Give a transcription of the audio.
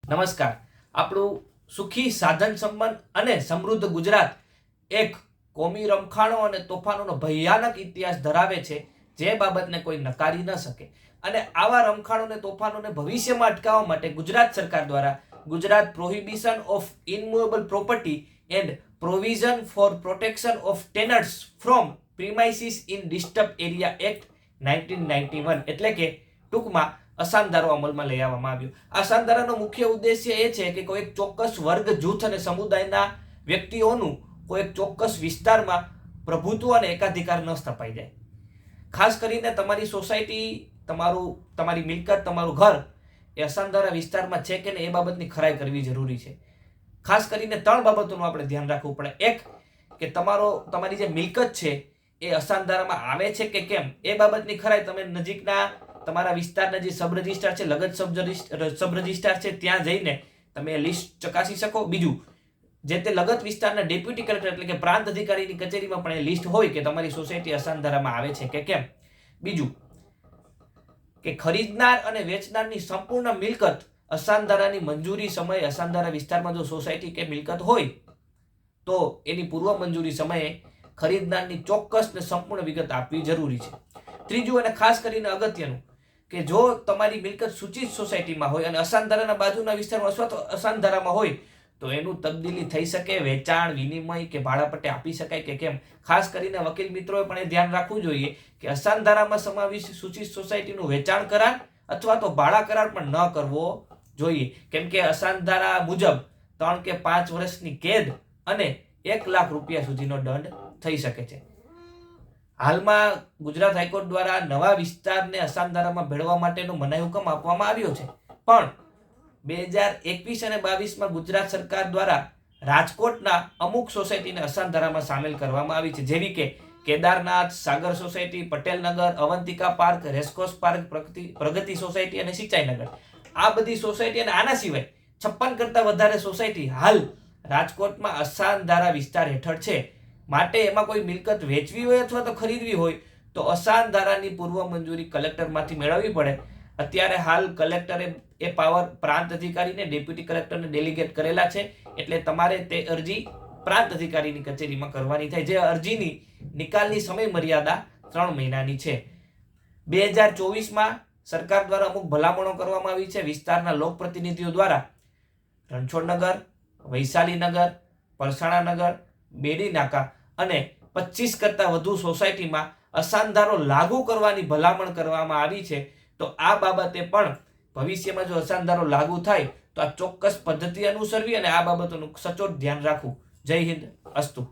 નમસ્કાર. આપણું સુખી સાધન સંપન્ન અને સમૃદ્ધ ગુજરાત એક કોમી રમખાણો અને તોફાનોનો ભયાનક ઇતિહાસ ધરાવે છે, જે બાબતને કોઈ નકારી ન શકે. અને આવા રમખાણો અને તોફાનોને ભવિષ્યમાં અટકાવવા માટે ગુજરાત સરકાર દ્વારા Gujarat prohibition of immovable property and provision for protection of tenants from premises in disturb area act 1991 એટલે કે ટૂંકમાં અસાનધારો અમલમાં લઈ આવવામાં આવ્યો. આ અસાનધારાનો મુખ્ય ઉદ્દેશ્ય એ છે કે કોઈ એક ચોક્કસ વર્ગ, જૂથ અને સમુદાયના વ્યક્તિઓનું કોઈ એક ચોક્કસ વિસ્તારમાં પ્રભુત્વ અને એકાધિકાર ન સ્થપાઈ જાય. ખાસ કરીને તમારી સોસાયટી, તમારી મિલકત, તમારું ઘર એ અસાનધારા વિસ્તારમાં છે કે નહીં એ બાબતની ખરાઈ કરવી જરૂરી છે. ખાસ કરીને 3 બાબતોનું આપણે ધ્યાન રાખવું પડે. એક, કે તમારી જે મિલકત છે એ અસાનધારામાં આવે છે કે કેમ એ બાબતની ખરાઈ તમે નજીકના તમારા વિસ્તારના જે સબ રજિસ્ટ્રાર છે, લગત સબ રજિસ્ટ્રાર છે, ત્યાં જઈને તમે લિસ્ટ ચકાસી શકો. બીજું, જે તે લગત વિસ્તારના ડેપ્યુટી કલેક્ટર એટલે કે પ્રાંત અધિકારીની કચેરીમાં પણ એ લિસ્ટ હોય કે તમારી સોસાયટી અસાનધારામાં આવે છે કે કેમ. બીજું, કે ખરીદનાર અને વેચનારની સંપૂર્ણ મિલકત અસાનધારાની મંજૂરી સમયે અસાનધારા વિસ્તારમાં જો સોસાયટી કે મિલકત હોય તો એની પૂર્વ મંજૂરી સમયે ખરીદનારની ચોક્કસ ને સંપૂર્ણ વિગત આપવી જરૂરી છે. ત્રીજું અને ખાસ કરીને અગત્યનું, કે જો તમારી મિલકત સૂચિત સોસાયટીમાં હોય અને અસાનધારાના બાજુના વિસ્તારમાં અથવા તો અસાનધારામાં હોય તો એનું તબદીલી થઈ શકે, વેચાણ, વિનિમય કે ભાડાપટ્ટે આપી શકાય કે કેમ. ખાસ કરીને વકીલ મિત્રોએ પણ એ ધ્યાન રાખવું જોઈએ કે અસાનધારામાં સમાવિષ્ટ સૂચિત સોસાયટીનું વેચાણ કરાર અથવા તો ભાડા કરાર પણ ન કરવો જોઈએ, કેમ કે અસાનધારા મુજબ 3 કે 5 વર્ષની કેદ અને 1 લાખ રૂપિયા સુધીનો દંડ થઈ શકે છે. હાલમાં ગુજરાત હાઈકોર્ટ દ્વારા નવા વિસ્તારને અસાનધારામાં ભેળવવા માટેનો મનાઈ હુકમ આપવામાં આવ્યો છે, પણ 2021 અને 22માં ગુજરાત સરકાર દ્વારા રાજકોટના અમુક સોસાયટીને અસાનધારામાં સામેલ કરવામાં આવી છે, જેવી કે Kedarnath, Sagar society, Patelnagar, Avantika park, racecourse park, Pragati society અને સિંચાઈનગર. આ બધી સોસાયટી અને આના સિવાય 56 કરતા વધારે સોસાયટી હાલ રાજકોટમાં અસાનધારા વિસ્તાર હેઠળ છે. માટે એમાં કોઈ મિલકત વેચવી હોય અથવા તો ખરીદવી હોય તો અસાનધારાની પૂર્વ મંજૂરી કલેક્ટરમાંથી મેળવવી પડે. અત્યારે હાલ કલેક્ટરે એ પાવર પ્રાંત અધિકારીને, ડેપ્યુટી કલેક્ટરને ડેલિગેટ કરેલા છે, એટલે તમારે તે અરજી પ્રાંત અધિકારીની કચેરીમાં કરવાની થાય, જે અરજીની નિકાલની સમય મર્યાદા 3 મહિનાની છે. 2024માં સરકાર દ્વારા અમુક ભલામણો કરવામાં આવી છે. વિસ્તારના લોકપ્રતિનિધિઓ દ્વારા રણછોડનગર, વૈશાલીનગર, પરસાણાનગર, બેડી નાકા અને 25 કરતા વધુ સોસાયટીમાં અસાનધારો લાગુ કરવાની ભલામણ કરવામાં આવી છે. તો આ બાબતે પણ ભવિષ્યમાં જો અસાનધારો લાગુ થાય તો આ ચોક્કસ પદ્ધતિ અનુસરવી અને આ બાબતોનું સચોટ ધ્યાન રાખવું. જય હિન્દ, અસ્તુ.